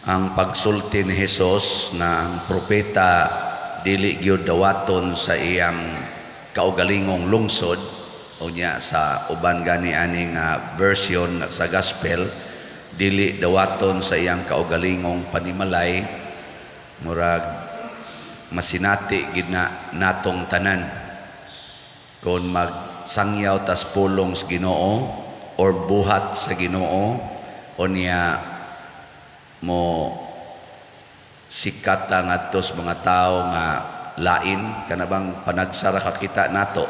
ang pagsulti ni Hesus na ang propeta dili gyud dawaton sa iyang kaugalingong lungsod o niya sa uban gani ani nga version sa gospel, dili dawaton sa iyang kaugalingong panimalay, murag masinati gid na natong tanan kung magsangyaw tas pulong sa Ginoo or buhat sa Ginoo o niya mo sikat ang atos mga tao nga lain kanabang panagsara ka kita nato.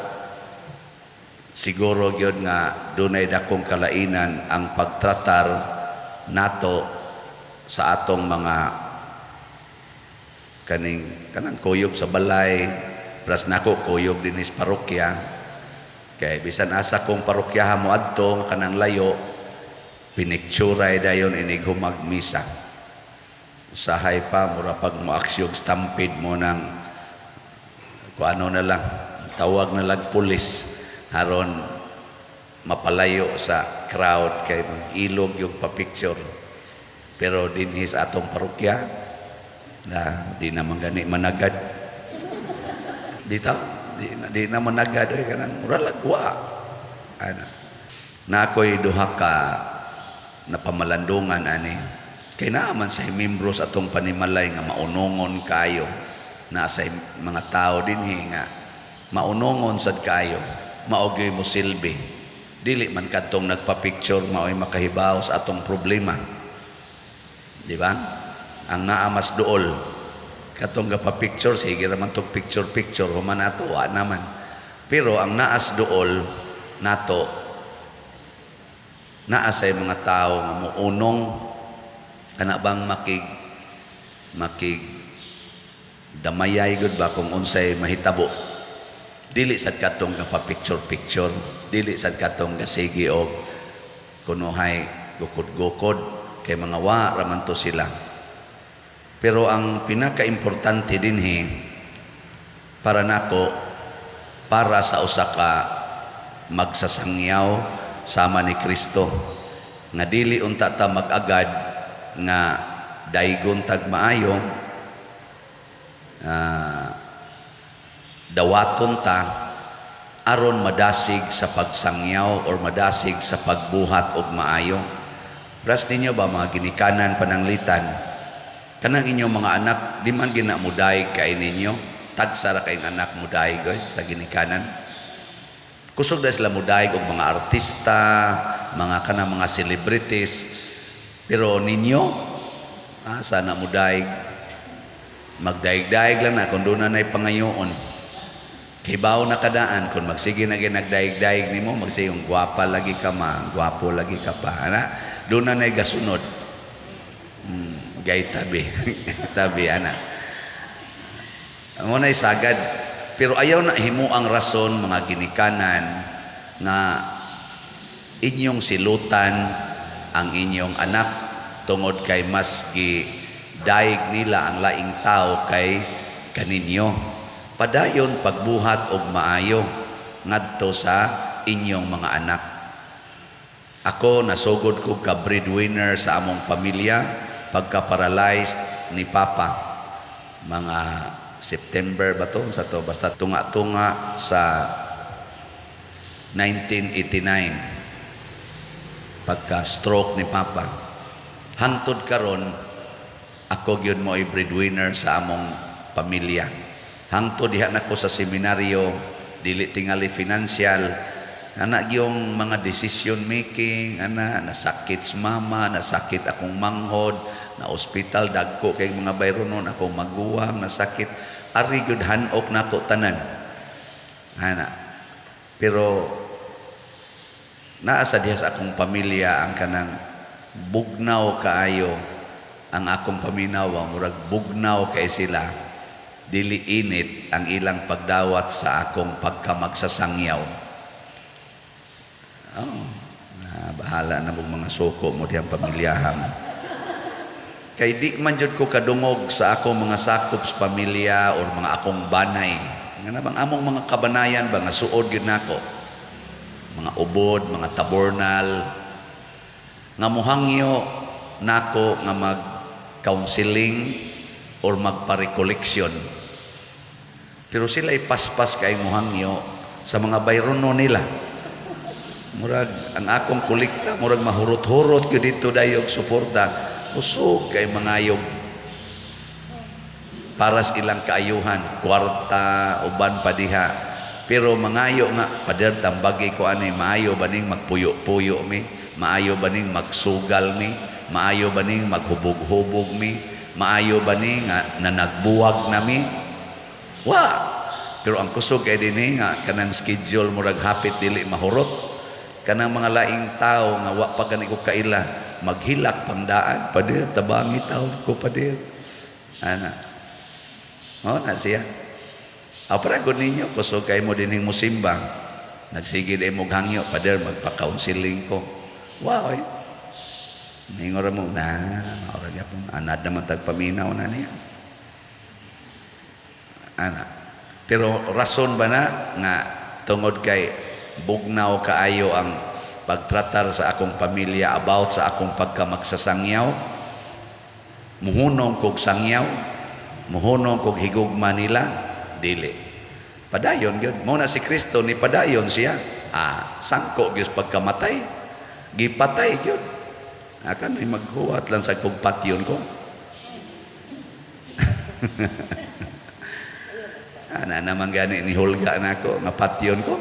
Siguro gyud nga dunay dakong kalainan ang pagtratar nato sa atong mga kanang kuyog sa balay, plus nako kuyog din is parokya. Kay bisan asa kong parokyahan mo adto kanang layo, pinikturay dayon inig humagmisa. Usahay pa mura pag moaksyog stampede mo ng kung ano na lang, tawag na lang pulis aron mapalayo sa crowd kay ilog yung pa-picture. Pero dinhis atong parokya na di naman gani managad dito, di na managad oy kanang mura lagwa ana na ako'y duha ka na pamalandungan ani kay naaman sa membros atong panimalay nga maunongon kayo na sa mga tao dinhi nga maunongon sad kayo maogy mo silbi dili man kadtong nagpa-picture maoy makahibaw sa atong problema, di ba? Ang naamas duol katong gapa-picture sige ra man tog picture human ato wa naman, pero ang naas duol nato naa say mga tao nga muunong kana bang makig damayay gud ba kung unsay mahitabo, dili sad katong gapa-picture dili sad katong gasigi og kunuhay gukod-gukod kay mga wa raman to sila. Pero ang pinaka-importante dinhi para nako, para sa usa ka magsasangyaw sama ni Kristo nga dili unta ta mag-agad nga daygon tag maayo, dawaton ta aron madasig sa pagsangyaw or madasig sa pagbuhat og maayo. Pras ninyo ba mga ginikanan pananglitan, kanang inyong mga anak di man ginamuday kay ninyo, tagsa ra kay anak muday sa ginikanan. Kusog na sila muday og mga artista, mga kanang mga celebrities, pero ninyo sana muday magdaig-daig lang na kung doon na pangayoon. Kibaw na kadaan kung magsige na ginagdaig-daig nimo, magsiyong gwapa lagi ka ma, gwapo lagi ka pa. Ana, doon na gasunod. Gay tabi. Tabi, ana. Ang unay sagad. Pero ayaw na himo ang rason, mga ginikanan, na inyong silutan ang inyong anak tungod kay mas daig nila ang laing tao kay kaninyo. Padayon pagbuhat og maayo ngadto sa inyong mga anak. Ako nasugod ko ka breadwinner sa among pamilya pagka-paralyzed ni Papa. Mga September ba to? Sa to basta tunga-tunga sa 1989. Pagka-stroke ni Papa. Hangtod karon ako gyud mo ay breadwinner sa among pamilya. Hangtod diha nako sa seminaryo, dili tingali financial, ana gyung mga decision making, ana nasakit si mama, nasakit akong manghod, na ospital dagko kay mga bayronon akong maguwang, nasakit, ari gyud hanok nako tanan. Ana. Pero naa sa diha sa akong pamilya ang kanang bugnaw kaayo ang akong paminawa, murag bugnaw kay sila. Dili init ang ilang pagdawat sa akong pagkamagsasangyaw. Bahala na mong mga suko mo diyang pamilyahan. Kay di man jud ko kadungog sa akong mga sakop sa pamilya or mga akong banay. Nga nabang among mga kabanayan ba nga suod gyud nako. Mga ubod, mga tabornal nga muhangyo nako nga mag-counseling or magpa-recollection. Pero sila ipaspas kay muhangyo sa mga bayrono nila. Murag ang akong kolekta murag mahurot-hurot gyud dito dayog suporta. Kusog kay mangayog para sa ilang kaayuhan, kwarta uban pa diha. Pero mangayo nga pader tambagi ko ani maayo baning magpuyo-puyo mi, maayo baning magsugal mi, maayo baning maghubog-hubog mi, maayo baning nga nanagbuwag nami. Wa. Pero ang kusog kay dinhi nga kanang schedule murag hapit dili mahurot. Kanang mga laing tao nga wa pa gani ko kaila maghilak pangdaan padir tabangi taon ko padir ana na siya apra gud ninyo kusog kay mo dinhing musimbang nagsige day mo hangyo padir magpa-counseling ko wow ningora mo na ora gyapon anad naman tagpaminaw na niya ana pero rason ba na nga tungod kay bugnaw kaayo ang pagtratar sa akong pamilya about sa akong pagkamagsasangyaw, muhunong kog sangyaw, muhunong kog higugma nila, dili. Padayon gyud. Mao na si Kristo ni padayon siya. Sangko gyud pagkamatay, gipatay gyud. Akan may maghuwat lang sa kog patyon ko. Ana naman gani ni hulga nako nga patyon ko.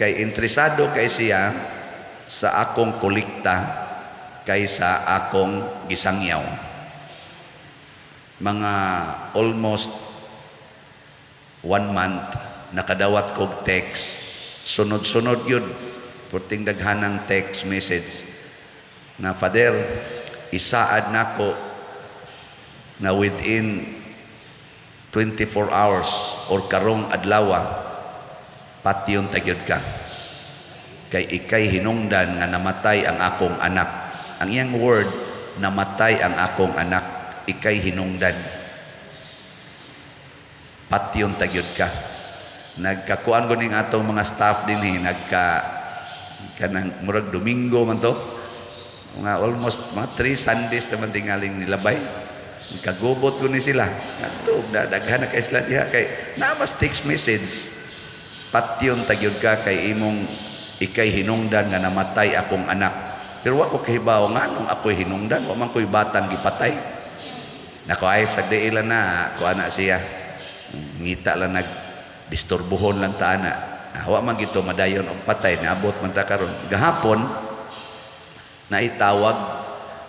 Kay interesado kay siya sa akong kolekta kaysa akong gisangyaw. Mga almost 1 month nakadawat kog text, sunod-sunod yun purting daghanang text message na Father, isaad nako na within 24 hours or karong adlaw patyon tagyod ka kay ikay hinungdan nga namatay ang akong anak. Ang iyang word, namatay ang akong anak, ikay hinungdan, patyon tagyod ka. Nagkakuan ko ning atong mga staff din kanang murag Domingo man to mga almost mga 3 Sundays naman tingaling nilabay kagubot ko ni sila ato daghan na kay sila diha kay namas text message patyon tagyod ka kay imong ikay hinungdan nga namatay akong anak. Pero wa ko kahibaw nga nung ako'y hinungdan, wa man ko'y batang gipatay. Nako ay sa diilan na ko ana siya. Ngita lang nagdisturbuhon lang ta ana. Wa man gito madayon og patay naabot man ta karon. Gahapon na itawag,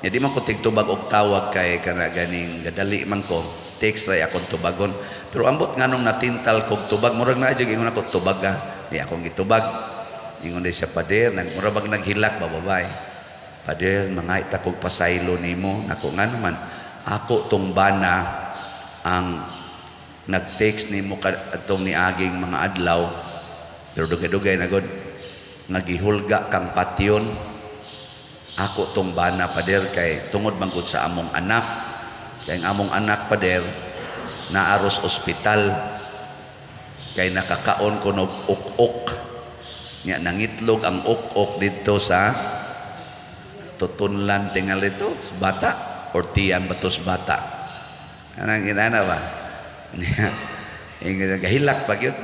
nya di man ko tigtubag og tawag kay kana ganing gadali man ko. Text ray akong tubagon. Pero ambot nga nung natintal kog tubag, murag na dyan ingon ako tubag ka. Di akong gitubag. Ingon din siya, Pader, murag naghilak, bababay. Pader, mga itakog pasaylo ni mo. Nako nga naman, ako tong bana ang nag-text ni mo itong ni aging mga adlaw. Pero dugay-dugay na god, nagihulga kang patyon. Ako tong bana, Pader, kay tungod manggod sa among anak. Kay ang among anak Pader naaros ospital kay nakakaon ko ng uk-uk nya nangitlog ang uk-uk dito sa tutunlan tingal ito bata or tiyan batos bata anang inana ba niya gahilak pa yun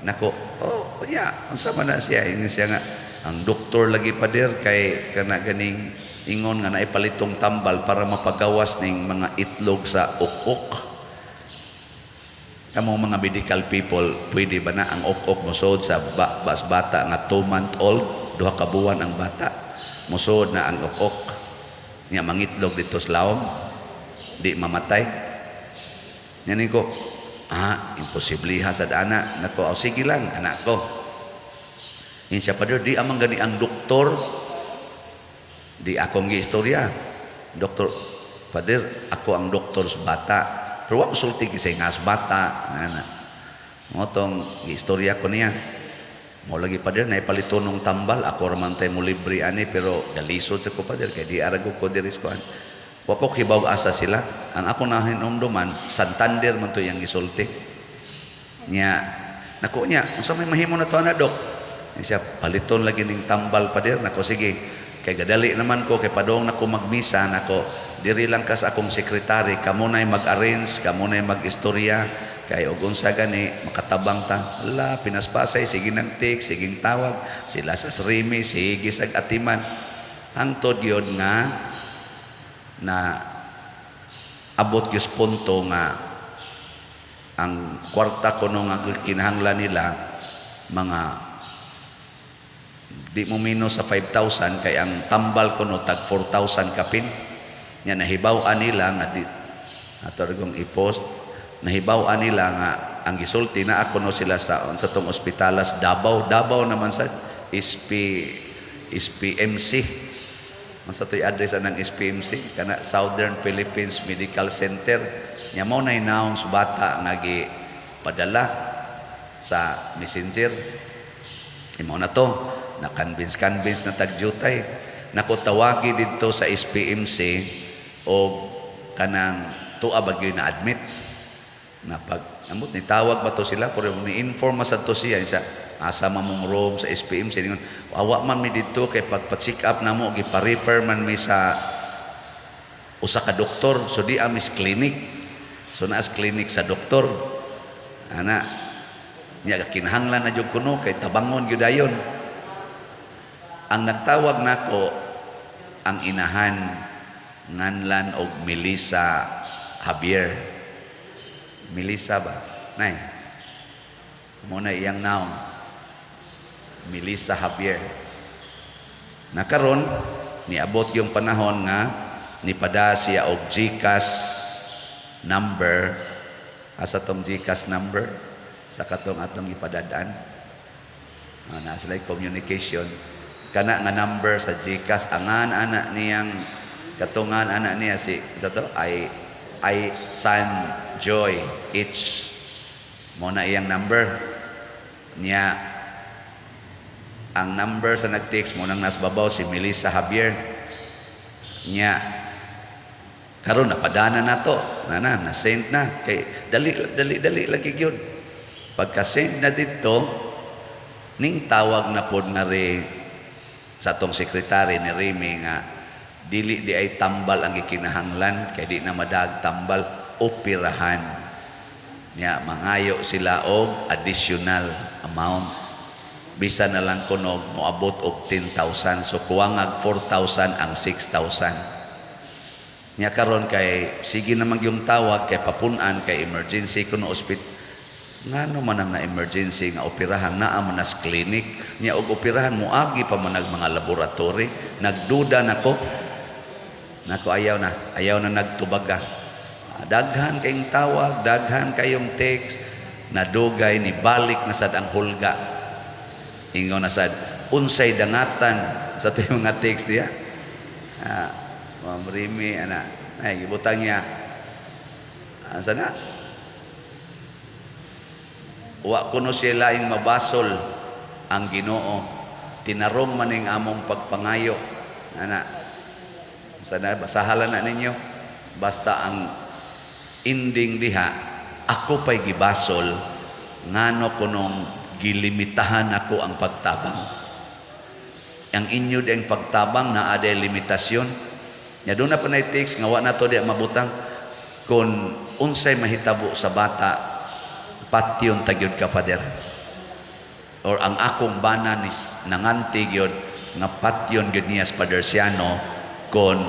nako unsa man na siya ingon siya nga ang doktor lagi Pader kay kana ganing ingon nga naipalitong tambal para mapagawas ning mga itlog sa uk-uk. Kamong mga medical people, pwede ba na ang uk-uk musod sa bata nga 2-month-old, 2 ka buwan ang bata, musod na ang uk-uk nga mangitlog dito sa lawom, di mamatay. Yan ko, imposible ha sa anak. Nako, sige lang, anak ko. Yan siya Pader, di amang gani ang doktor. Di akong giistorya. Doktor, Pader, ako ang doktor sa bata. Pero wako sulti kisay nga sa bata. Motong giistorya ko niya. Mo lagi Pader, naipalito nung tambal. Ako raman tayo mo libre ani, pero galisod sa ko Pader. Kaya di arago ko diris ko. Wapok hibaw asa sila. Ang ako na hinumduman, Santander man to yung gisulti. Nya, nako niya, unsa may mahimo na to na dok? Siya, paliton lagi ning tambal Pader. Nako, sige. Kay gadali naman ko kay padong nako magmisa nako diri lang ka sa akong sekretary, kamo na'y mag-arrange, kamo na'y mag-istorya, kay og unsa gani makatabang ta. Ala, pinaspasay, sige ng text, sige tawag, sila sa srimi, sige sa atiman. Hangtod yun nga, na abot yung punto nga, ang kwarta ko nung kinahanglan nila, mga di mo mino sa 5,000 kay ang tambal ko no tag 4,000 kapin nya nahibaw-an nila nga di atorgong i-post nahibaw-an nila nga ang gisulti na ako no sila sa tong ospitalas Davao naman sa SPMC man sa to'y address ng SPMC kana Southern Philippines Medical Center nya mo na inaong bata nga gi padala sa messenger imo na to na convince na tagjutay nako tawagi didto sa SPMC o kanang tuwa bagyo na admit na pag amot ni tawag ba to sila pero ni inform sa to siya isa asa mamong room sa SPMC ningon awa man mi didto kay pagpa-check up namo gipa-refer man mi sa usa ka doktor so di amis clinic so naas clinic sa doktor ana nya kinahanglan na jud kuno kay tabangon gyud ayon. Ang nagtawag nako ang inahan nganlan og Melissa Javier. Melissa ba? Nay. Mo na iyang naong. Melissa Javier. Nakaron niabot yung panahon nga nipada siya og GCash number asa tong GCash number sa katong atong ipadadaan. Na sila communication kana nga number sa GCash angan anak niyang katungan anak niya si sa to ay San Joy H mo na iyang number niya ang number sa nag-text mo nang nasbabaw si Melissa Javier niya karon napadana na to na send na kay dali lagi gyud pagka send na dito ning tawag na pod nga sa tong sekretary ni Remy nga dili di ay tambal ang gikinahanglan kay di na madag tambal operahan nya mangayo sila og additional amount bisan na lang kuno moabot og 10,000 so kuwangag 4,000 ang 6,000 nya karon kay sige naman yung tawag kay papunan kay emergency kuno ospital ngano man ang na-emergency nga operahan naa man as clinic nya og operahan mo agi pa man mga laboratory nagduda nako ayaw na nagtubaga daghan kayong tawag daghan kayong text nadugay ni balik na sad ang hulga ingon na sad unsay dangatan sa tayong nga text niya Ma'am Remy ana ay gibutang niya asa na wa kuno siya laing mabasol ang Ginoo tinarong maning among pagpangayo ana sana basahalan na ninyo basta ang ending diha ako pay gibasol ngano kunong gilimitahan ako ang pagtabang ang inyo ding pagtabang na ada limitasyon nya do na pa nay text nga wa nato di mabutang kun unsay mahitabo sa bata patyon tagyod ka pader or ang akong bana nis nanganti gyud nga patyon gyud niya sa Padersiano kon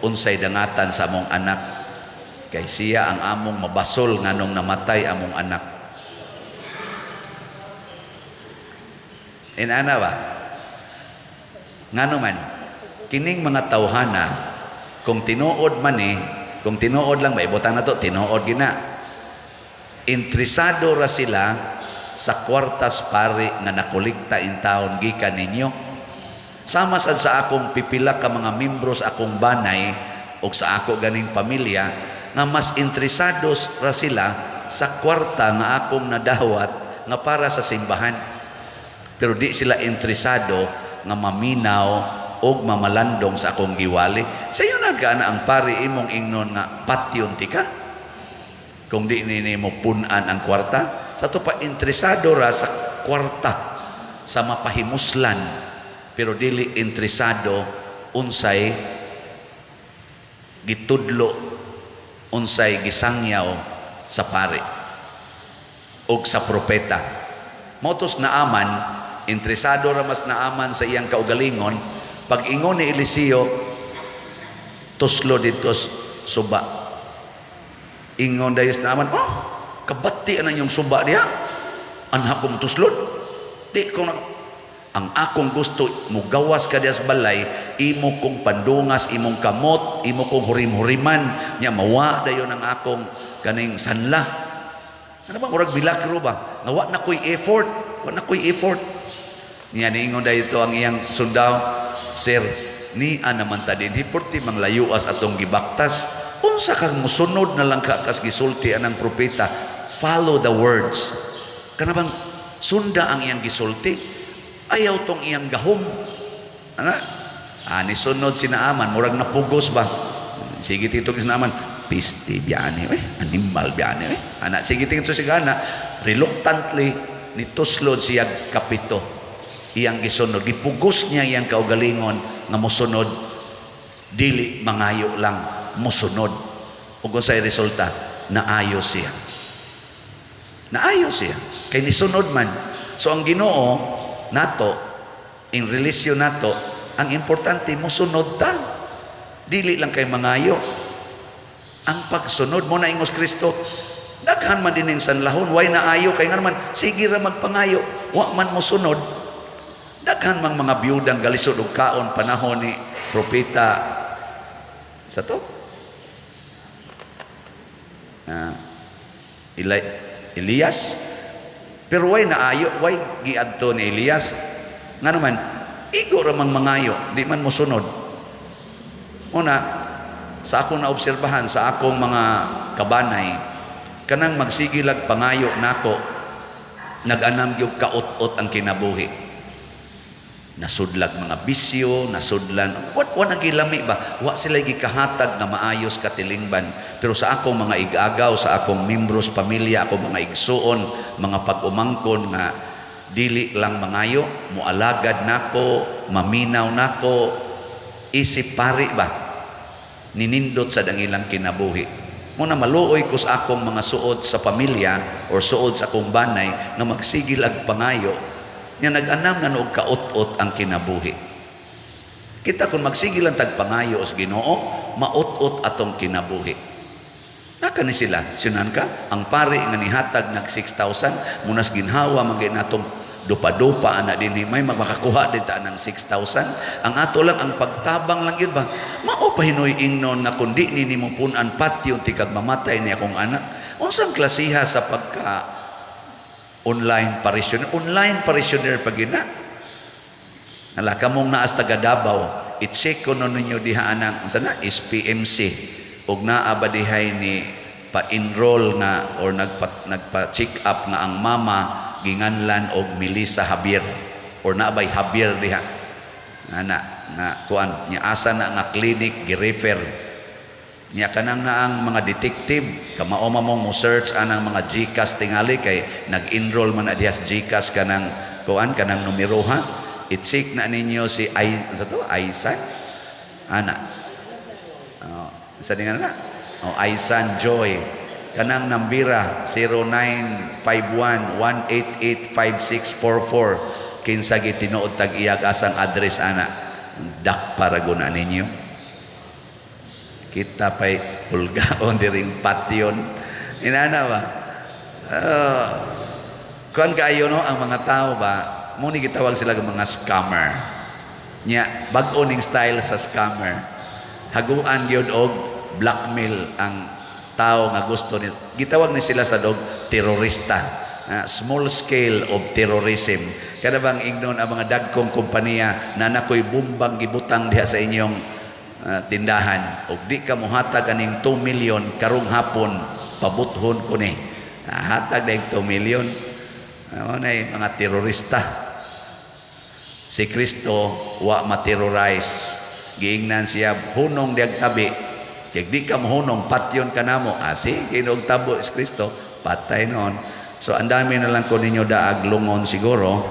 unsay dangatan sa among anak kay siya ang among mabasol nganong namatay among anak inana ba ngano man kining mga tawhana kung tinuod man kung tinuod lang ba ibutang na to tinuod gina interesado ra sila sa kwartas pare nga nakolekta in taon gikan ninyo sama sad sa akong pipila ka mga membro sa akong banay o sa ako ganing pamilya nga mas interesado ra sila sa kwarta nga akong nadawat nga para sa simbahan pero di sila interesado nga maminaw o mamalandong sa akong giwali sayo na ka na ang pare imong ingnon nga patyon tika kung di nini mo punan ang kwarta sa to pa interesado ra sa kwarta sa mapahimuslan pero dili interesado unsay gitudlo unsay gisangyaw sa pari o sa propeta. Motos naaman, interesado ramas naaman sa iyang kaugalingon, pag ingon ni Eliseo, tuslo dito suba. Ingon dayos naaman, oh, kabati na yung suba diha. Anha kong tuslod. Di ko na, ang akong gusto, mugawas ka diya sa balay, imo kong pandungas, imong kamot, imo kong hurim-huriman, niya mawa dayon ang akong kaning sanla. Ano ba, murag bilagro ba? Nga wa na ko'y effort, wa na ko'y effort. Niya niingon dahito ang iyang sundaw, Sir, ni naman ta din, hiporti mang layuas atong gibaktas. Unsa kang musunod na lang ka kas gisulti anang propeta, follow the words. Kanabang sunda ang iyang gisulti, ayaw tong iyang gahom. Ana? Ni sunod sinaaman, murag napugos ba? Sige tito sinaaman, pisti biyani, animal biyani. Ana, sige tito sigana, reluctantly, nituslod siya kapito. Iyang gisunod, gipugos niya iyang kaugalingon nga mosunod, dili mangayo lang, mosunod. Ug unsay resulta, naayos siya. Naayos siya. Kay nisunod man. So ang Ginoo nato, in relisyon nato, ang importante mosunod ta. Dili lang kay mangayo. Ang pagsunod mo na ingos Kristo, daghan man din sa lahon, way naayo kay nga naman sige ra magpangayo, wa man mosunod. Daghan mang mga biyudang galisod og kaon panahon ni propeta sa to. Elias, pero way naayo, way giadto ni Elias. Nga naman, igo ra mang mangayo, di man mosunod. Una, sa akong naobserbahan, sa akong mga kabanay, kanang magsigilag pangayo nako, nag-anam gyud kaot-ot ang kinabuhi. Nasudlag mga bisyo, nasudlan, wa nagilami ba? Wa sila gikahatag nga maayos katilingban. Pero sa akong mga igagaw, sa akong membros, pamilya, akong mga igsuon, mga pag-umangkon nga dili lang mangayo, mualagad nako, maminaw nako, isip pari ba? Ninindot sa dangilang kinabuhi. Muna maluoy ko sa akong mga suod sa pamilya or suod sa akong banay nga magsigil ag pangayo nga nag-anam na noog kaot-ot ang kinabuhi. Kita kung magsigil ang tagpangayo os Ginoo, maot-ot atong kinabuhi. Naka ni sila, sinan ka, ang pari nga nihatag nag 6,000, munas ginhawa magay natong dupa-dupa ana din may magmakakuha din ta ng 6,000. Ang ato lang ang pagtabang lang yun ba? Mao pa hinoy ingnon nga kundi ni mo punan patyo tikag mamatay ni akong anak. Unsang klasiha sa pagka online parishioner pagina. Nala kamong naas taga Davao, i-check ko ninyo diha anang unsa na SPMC ug naa ba dihay ni pa-enroll nga or nagpa-check up nga ang mama ginganlan og Melissa Javier or naabay Javier diha. Nga kuan nya asa na nga clinic gi-refer nya kanang naang mga detective kamao mamong mo search anang mga GCash tingali kay nag-enroll man na diha sa GCash kanang kuan kanang numero ha. I-check na ninyo si Aisan ana sa dingan na Aisan Joy kanang nambira 0951-188-5644 kinsa gitinuod tag iyag asang address ana dak para guna ninyo. Kita pa'y pulgaon diring patyon. Inana ba? Kuan kaayo no ang mga tao ba, muni gitawag sila ng mga scammer. Nya bag-o ning style sa scammer. Haguan gyud og blackmail ang tao nga gusto ni. Gitawag ni sila sa dog terorista. Small scale of terrorism. Kada bang ignon ang mga dagkong kompanya na nakoy bumbang gibutang diha sa inyong tindahan og di ka mohatag aning 2 million karong hapon pabuthon ko ni hatag dayeg 2 million ano na mga terorista. Si Kristo wa ma-terrorize, giingnan siya hunong diag tabi kay di ka mohunong patyon kanamo sige og tabo si Kristo patay noon. So ang dami na lang ko ninyo daag lungon siguro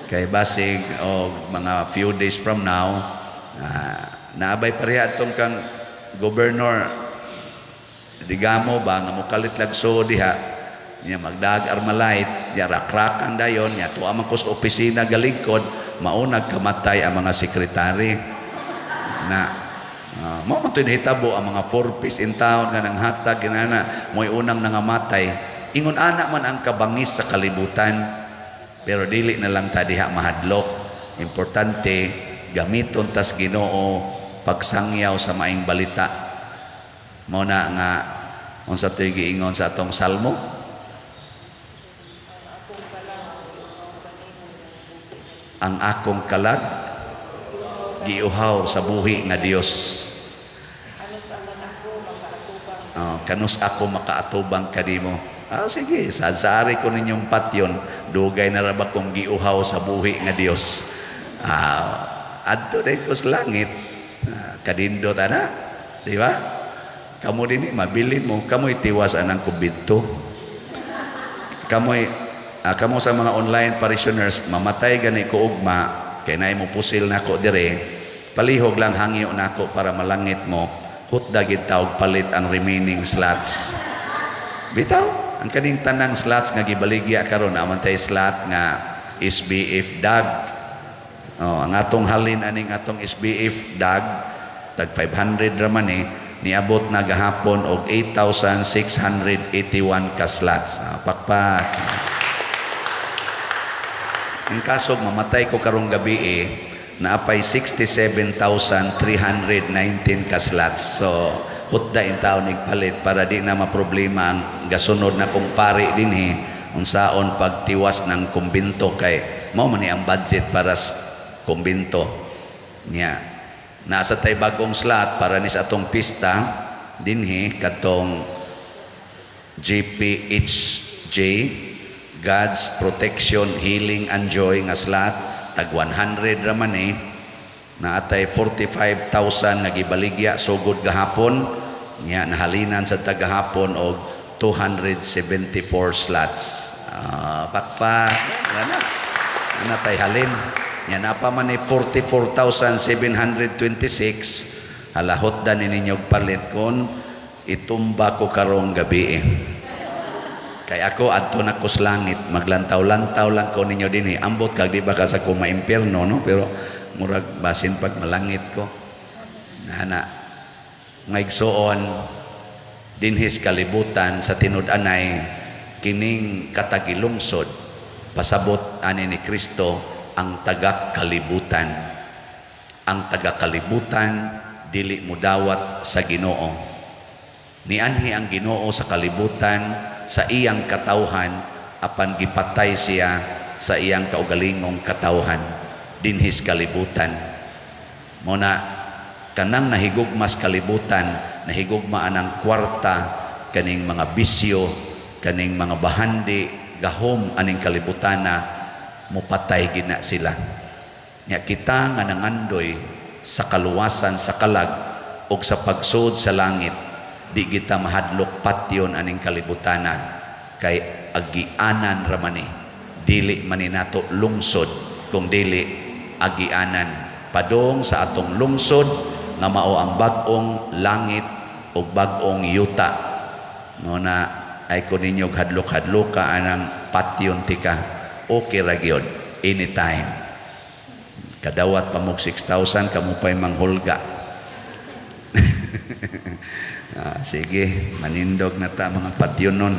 kay basig og mga few days from now naabay pareha atong kang gobernador digamo ba nga mukalit lagso diha niya magdag armalite niya rakrakan dayon niya tuwa man ko sa opisina galingkod maunag kamatay ang mga sekretary na mo man to hitabo ang mga 4 piece in town nga nang hatag ginana mo'y unang nangamatay ingon ana man ang kabangis sa kalibutan pero dili na lang ta diha mahadlok importante gamiton tas Ginoo pagsangyaw sa maing balita mo na nga unsa toy giingon sa atong salmo ang akong kalag giuhaw sa buhi nga Dios kanus ako makaatubang kanimo sige saari ko ninyong patyon dugay na ra ba kong giuhaw sa buhi nga Dios adto day ko sa langit kadindot ana di ba kamo din mabilin mo kamoy tiwas anang kumbento kamo sa mga online parishioners mamatay gani ko ugma kay naay mo pusil nako dire palihog lang hangyo nako para malangit mo hutda gid taog palit ang remaining slots bitaw ang kaning tanang slots nga gibaligya karon aman tay slot nga SBF dag ang atong halin aning atong SBF dag tag 500 ra man niabot na gahapon og 8,681 ka slots pakpak ang kasog mamatay ko karong gabi naapay 67,319 ka slots so hutda in taon igpalit para di na maproblema ang gasunod na kong pari din unsaon pagtiwas ng kumbinto kay mao man ang budget para sa kumbinto niya nasa tay bagong slot para ni sa atong pista dinhi katong GPHJ God's Protection Healing and Joy nga slot tag 100 ra man na atay 45,000 nga gibaligya sugod gahapon nya nahalinan sa tagahapon og 274 slots pakpak ana tay halin nya napa man 44,726 halahot dan ninyog palit kon itumba ko karong gabi kay ako adto na ko sa langit maglantaw-lantaw lang ko ninyo dinhi ambot kag di ba ka sa ko maimpierno no pero murag basin pag malangit ko ana ngaigsoon dinhis kalibutan sa tinud-anay kining katagilungsod pasabot ani ni Kristo ang taga-kalibutan dili mudawat sa Ginoo nianhi ang Ginoo sa kalibutan sa iyang katawhan apan gipatay siya sa iyang kaugalingong katawhan dinhis kalibutan mo na kanang nahigugmas kalibutan nahigugma anang kwarta kaning mga bisyo kaning mga bahandi gahom aning kalibutana mupatay gina sila nya kita nga nangandoy sa kaluwasan sa kalag o sa pagsud sa langit di kita mahadlok patyon aning kalibutana kay agianan ramani dili maninato lungsod kung dili agianan padong sa atong lungsod nga mao ang bag-ong langit o bag-ong yuta no na ay ko ninyo hadlok-hadloka anang patyon tika okay ra gyud anytime kadawat pa mo 6,000 kamo pa'y manghulga sige manindog na ta mga patyon nun